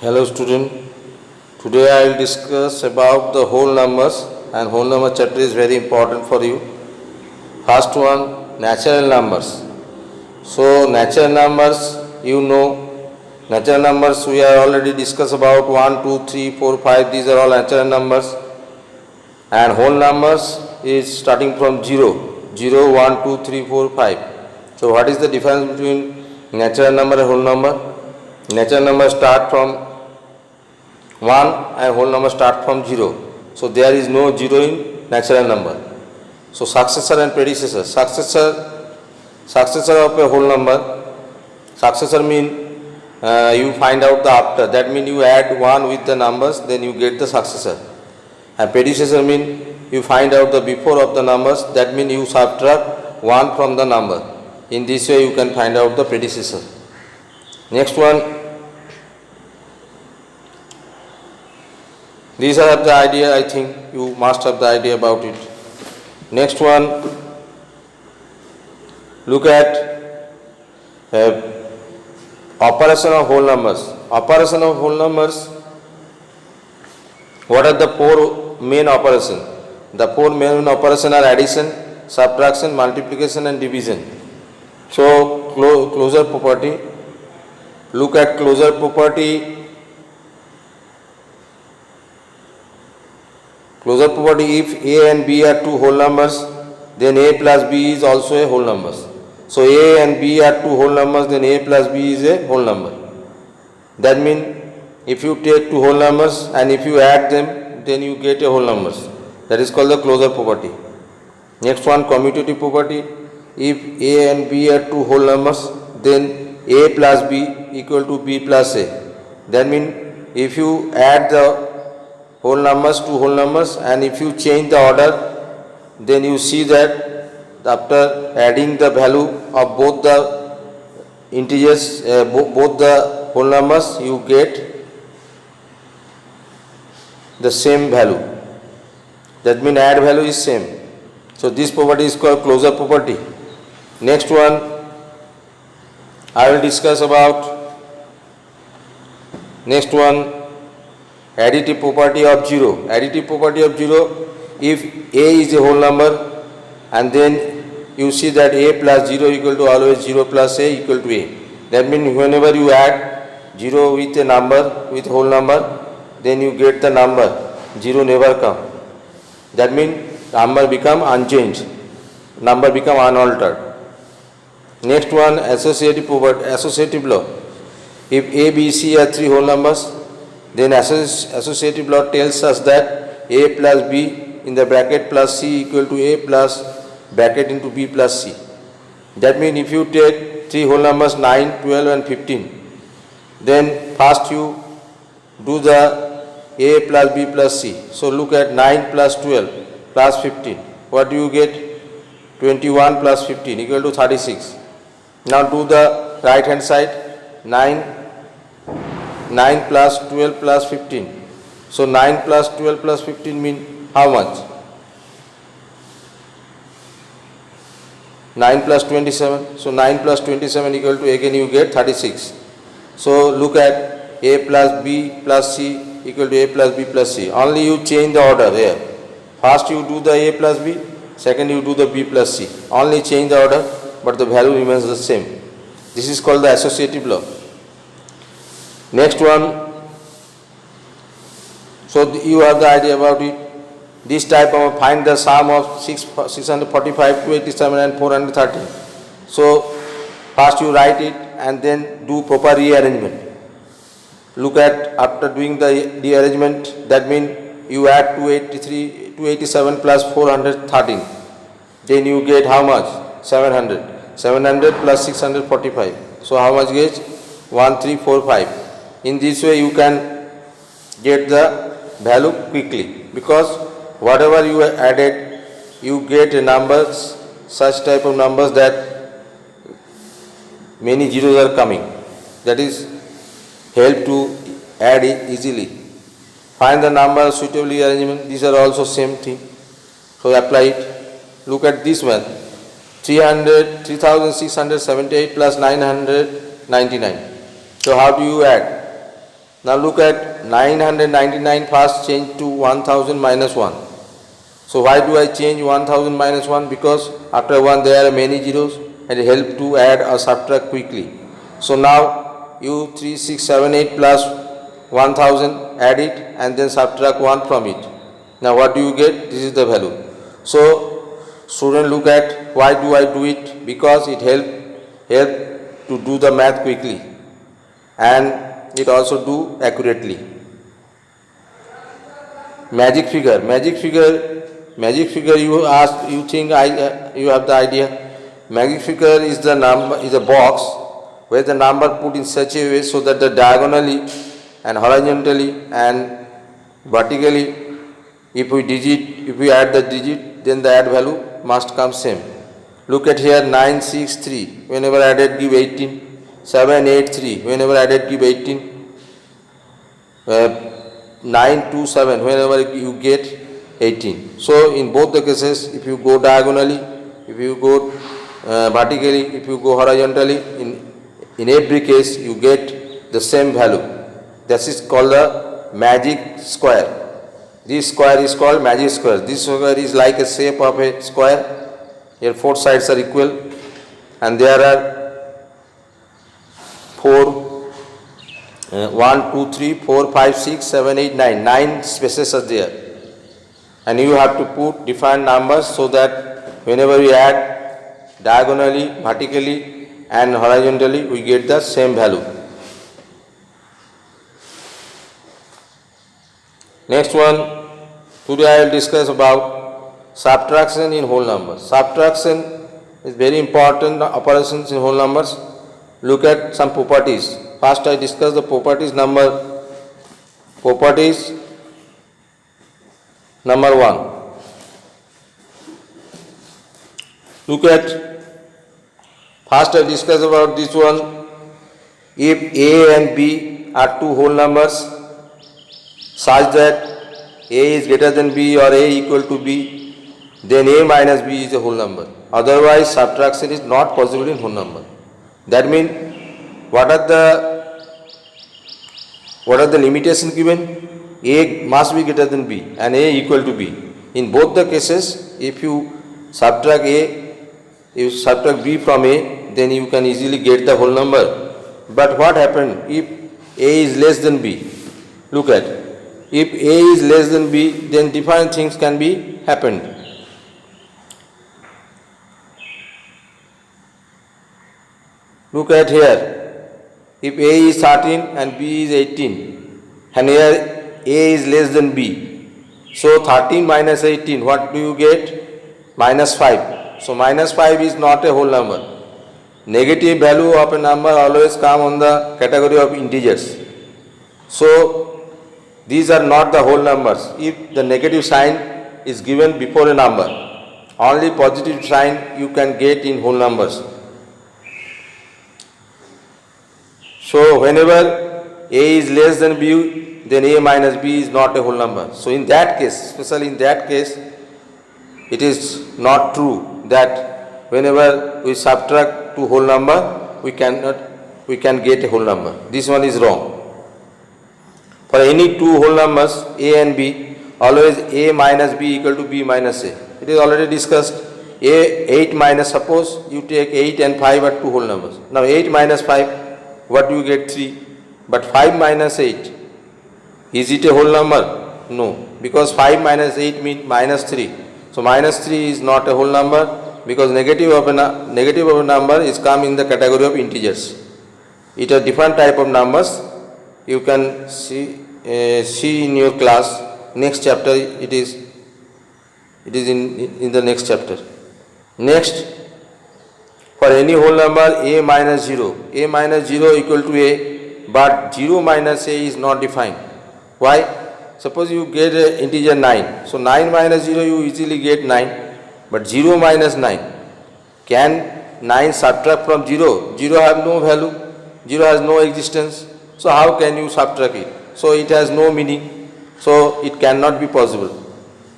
Hello student, today I will discuss about the whole numbers, and whole number chapter is very important for you. First one, natural numbers. So natural numbers, natural numbers we are already discussed about 1, 2, 3, 4, 5, these are all natural numbers, and whole numbers is starting from 0, 0, 1, 2, 3, 4, 5. So what is the difference between natural number and whole number? Natural number start from 1 and whole number start from 0. So there is no 0 in natural number. So successor and predecessor. Successor of a whole number. Successor mean you find out the after. That means you add 1 with the numbers, then you get the successor. And predecessor mean you find out the before of the numbers. That means you subtract 1 from the number. In this way you can find out the predecessor. Next one. These are the idea, I think you must have the idea about it. Next one, look at operation of whole numbers. Operation of whole numbers, what are the 4 main operations? The 4 main operations are addition, subtraction, multiplication and division. So closure property, look at closure property. Closure property, if a and b are 2 whole numbers, then a plus b is also a whole number. So a and b are 2 whole numbers, then a plus b is a whole number. That means if you take 2 whole numbers and if you add them, then you get a whole number. That is called the closure property. Next one, commutative property. If a and b are 2 whole numbers, then a plus b equal to b plus a. That means if you add the whole numbers to whole numbers and if you change the order, then you see that after adding the value of both the integers, both the whole numbers, you get the same value. That means add value is same. So this property is called closure property. Next one I will discuss about. Next one, additive property of 0. Additive property of 0, if a is a whole number and then you see that a plus 0 equal to always 0 plus a equal to a. That means whenever you add 0 with a number, with whole number, then you get the number, 0 never come. That means number become unchanged, number become unaltered. Next one, associative property, associative law. If a, b, c are 3 whole numbers, then associative law tells us that a plus b in the bracket plus c equal to a plus bracket into b plus c. That means if you take 3 whole numbers 9, 12 and 15, then first you do the a plus b plus c. So look at 9 plus 12 plus 15. What do you get? 21 plus 15 equal to 36. Now do the right hand side. 9 plus 12 plus 15. So 9 plus 12 plus 15 mean how much? 9 plus 27. So 9 plus 27 equal to, again you get 36. So look at a plus b plus c equal to a plus b plus c. Only you change the order here. First you do the a plus b, second you do the b plus c. Only change the order, but the value remains the same. This is called the associative law. Next one, so you have the idea about it. This type of find the sum of 645, 287 and 413. So first you write it and then do proper rearrangement. Look at after doing the rearrangement, that means you add 287 plus 413. Then you get how much? 700. 700 plus 645. So how much gets? 1345. In this way you can get the value quickly, because whatever you added, you get numbers, such type of numbers that many zeros are coming. That is help to add it easily. Find the number suitably arrangement. These are also same thing. So apply it. Look at this one. 3678 plus 999. So how do you add? Now look at 999 first change to 1000 minus 1. So why do I change 1000 minus 1? Because after 1 there are many zeros and it helps to add or subtract quickly. So now you 3678 plus 1000, add it and then subtract 1 from it. Now what do you get? This is the value. So student, look at why do I do it? Because it help to do the math quickly and it also do accurately. Magic figure. You ask, you think you have the idea. Magic figure is the number, is a box where the number put in such a way so that the diagonally and horizontally and vertically, if we add the digit, then the add value must come same. Look at here, 963, whenever added give 18. 783, whenever added give 18. 927, whenever you get 18. So in both the cases, if you go diagonally, if you go vertically, if you go horizontally, in every case you get the same value. This is called the magic square. This square is called magic square. This square is like a shape of a square. Here 4 sides are equal and there are 1, 2, 3, 4, 5, 6, 7, 8, 9. 9 spaces are there. And you have to put different numbers so that whenever we add diagonally, vertically and horizontally, we get the same value. Next one, today I will discuss about subtraction in whole numbers. Subtraction is very important operations in whole numbers. Look at some properties. First I discuss the properties number 1. Look at, first I discuss about this one. If A and B are two whole numbers such that A is greater than B or A equal to B, then A minus B is a whole number. Otherwise subtraction is not possible in whole number. That means what are the limitations given? A must be greater than B and A equal to B. In both the cases, if you subtract B from A, then you can easily get the whole number. But what happened if A is less than B? Look at, if A is less than B, then different things can be happened. Look at here, if A is 13 and B is 18 and here A is less than B. So 13 minus 18, what do you get? Minus 5. So minus 5 is not a whole number. Negative value of a number always come on the category of integers. So these are not the whole numbers. If the negative sign is given before a number, only positive sign you can get in whole numbers. So whenever A is less than B, then A minus B is not a whole number. So in that case, especially in that case, it is not true that whenever we subtract two whole number, we can get a whole number. This one is wrong. For any two whole numbers, A and B, always A minus B equal to B minus A. It is already discussed. 8 minus, suppose you take 8 and 5 are two whole numbers. Now 8 minus 5, what do you get? 3. But 5 minus 8, is it a whole number? No, because 5 minus 8 means minus 3. So minus 3 is not a whole number because negative of a number is come in the category of integers. It is different type of numbers. You can see in your class next chapter. It is in the next chapter. Next, for any whole number A minus 0, A minus 0 equal to A, but 0 minus A is not defined. Why? Suppose you get an integer 9. So 9 minus 0 you easily get 9, but 0 minus 9. Can 9 subtract from 0? 0 have no value, 0 has no existence. So how can you subtract it? So it has no meaning. So it cannot be possible.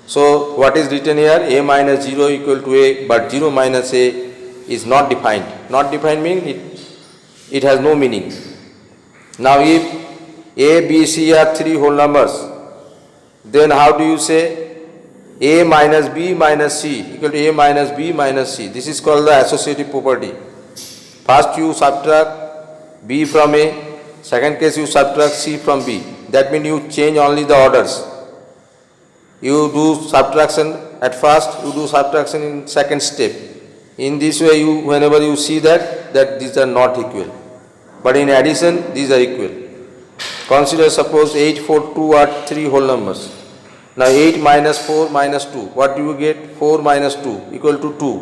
So what is written here? A minus 0 equal to A, but 0 minus A is not defined. Not defined means it has no meaning. Now if A, B, C are three whole numbers. Then how do you say A minus B minus C equal to A minus B minus C? This is called the associative property. First you subtract B from A, second case you subtract C from B. That means you change only the orders. You do subtraction at first, you do subtraction in second step. In this way, you whenever you see that these are not equal. But in addition, these are equal. Consider suppose 8, 4, 2 are three whole numbers. Now 8 minus 4 minus 2. What do you get? 4 minus 2 equal to 2.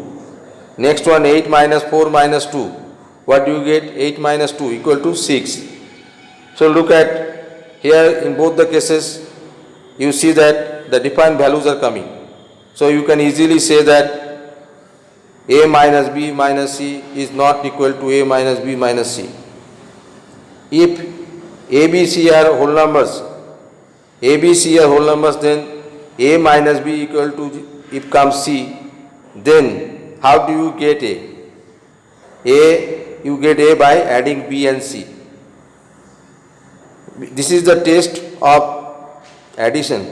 Next one 8 minus 4 minus 2. What do you get? 8 minus 2 equal to 6. So look at here in both the cases, you see that the defined values are coming. So you can easily say that A minus B minus C is not equal to A minus B minus C. If A, B, C are whole numbers, then A minus B equal to, if comes C, then how do you get A? You get A by adding B and C. This is the test of addition.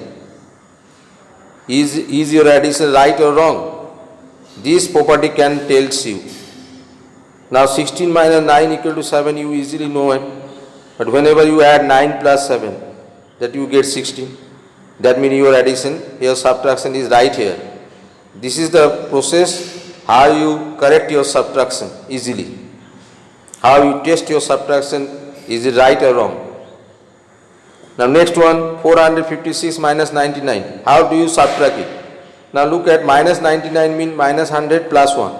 Is your addition right or wrong? This property can tells you. Now 16 minus 9 equal to 7, you easily know it. But whenever you add 9 plus 7, that you get 16. That means your addition, your subtraction is right here. This is the process how you correct your subtraction easily. How you test your subtraction, is it right or wrong. Now next one, 456 minus 99. How do you subtract it? Now look at minus 99 means minus 100 plus 1.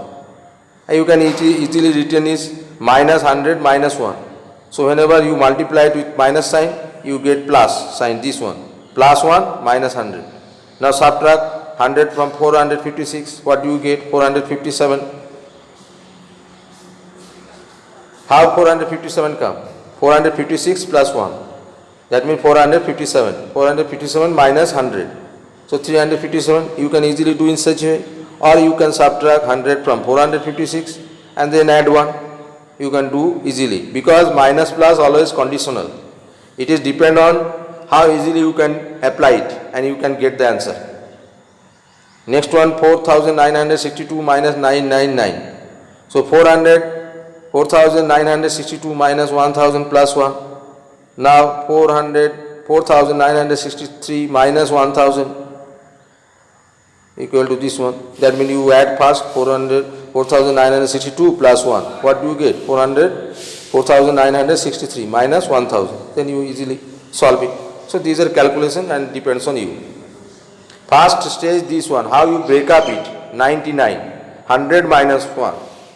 And you can easily written is minus 100 minus 1. So whenever you multiply it with minus sign, you get plus sign, this one. Plus 1 minus 100. Now subtract 100 from 456. What do you get? 457. How 457 come? 456 plus 1. That means 457. 457 minus 100. So 357 you can easily do in such a way. Or you can subtract 100 from 456 and then add 1. You can do easily. Because minus plus always conditional. It is depend on how easily you can apply it and you can get the answer. Next one, 4962 minus 999. So 4962 minus 1000 plus 1. Now 4963 minus 1000 equal to this one. That means you add first 4962 plus 1. What do you get? 4963 minus 1000. Then you easily solve it. So these are calculation and depends on you. First stage this one. How you break up it? 99. 100 minus 1.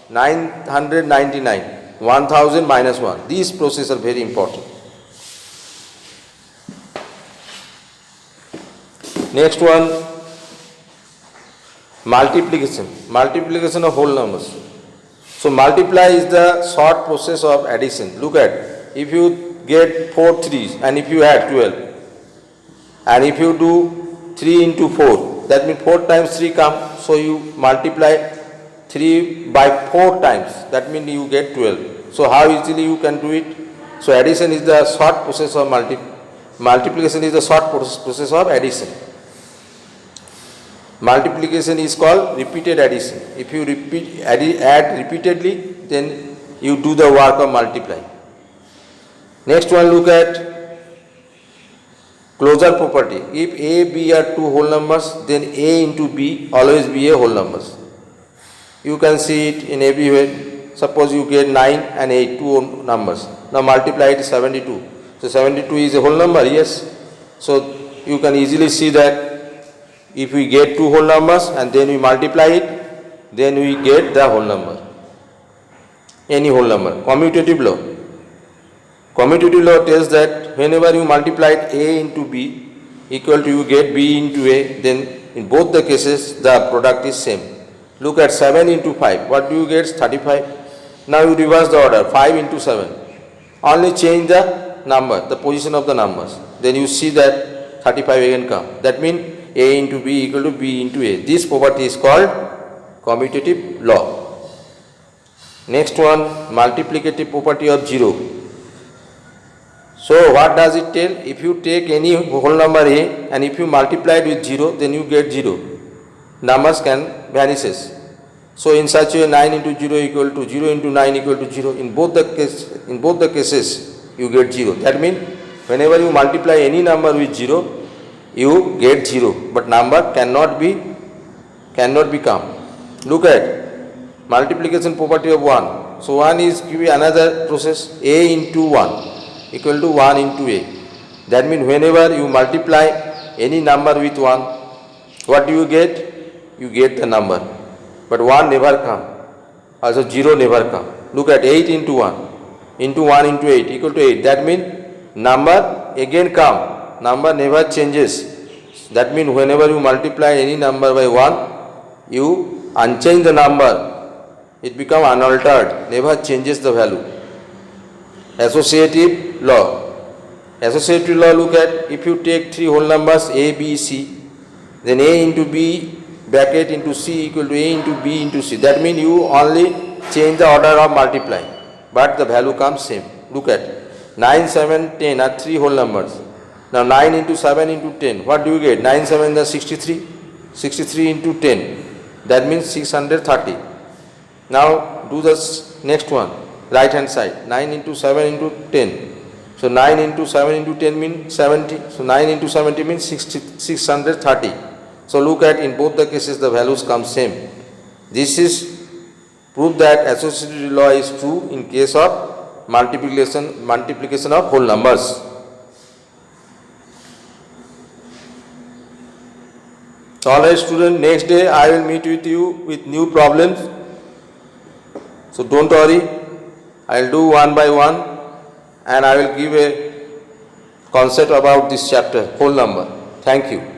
999. 1000 minus 1. These processes are very important. Next one, multiplication. Multiplication of whole numbers. So multiply is the short process of addition. Look at, if you get 4 3s and if you add 12 and if you do 3 into 4, that means 4 times 3 come. So you multiply 3 by 4 times. That means you get 12. So how easily you can do it? So addition is the short process of multiplication is the short process of addition. Multiplication is called repeated addition. If you add repeatedly, then you do the work of multiplying. Next one, look at closure property. If A, B are two whole numbers, then A into B always be a whole numbers. You can see it in everywhere. Suppose you get 9 and 8, two numbers. Now multiply it 72. So 72 is a whole number, yes. So you can easily see that if we get two whole numbers and then we multiply it, then we get the whole number. Any whole number. Commutative law. Commutative law tells that whenever you multiply A into B equal to you get B into A, then in both the cases the product is same. Look at 7 into 5. What do you get? 35. Now you reverse the order. 5 into 7. Only change the number, the position of the numbers. Then you see that 35 again come. That means A into B equal to B into A. This property is called commutative law. Next one, multiplicative property of 0. So what does it tell? If you take any whole number a and if you multiply it with 0, then you get 0. Numbers can vanishes. So in such a way 9 into 0 equal to 0 into 9 equal to 0. In both the cases you get 0. That means whenever you multiply any number with 0, you get 0. But number cannot be come. Look at multiplication property of 1. So 1 is give you another process, a into 1 equal to 1 into a. That means whenever you multiply any number with 1, what do you get? You get the number. But 1 never come. Also 0 never come. Look at 8 into 1 into 1 into 8 equal to 8. That means number again come. Number never changes. That means whenever you multiply any number by 1, you unchange the number. It becomes unaltered. Never changes the value. Associative law. Associative law, look at, if you take three whole numbers a, b, c, then a into b bracket into c equal to a into b into c. That means you only change the order of multiplying, but the value comes same. Look at 9, 7, 10 are three whole numbers. Now 9 into 7 into 10, what do you get? 9, 7 is 63. 63 into 10, that means 630. Now do the next one, right hand side, 9 into 7 into 10. So 9 into 7 into 10 means 70. So 9 into 70 means 630. So look at, in both the cases the values come same. This is proof that associative law is true in case of multiplication of whole numbers. Alright student, next day I will meet with you with new problems. So don't worry, I will do one by one and I will give a concept about this chapter, whole number. Thank you.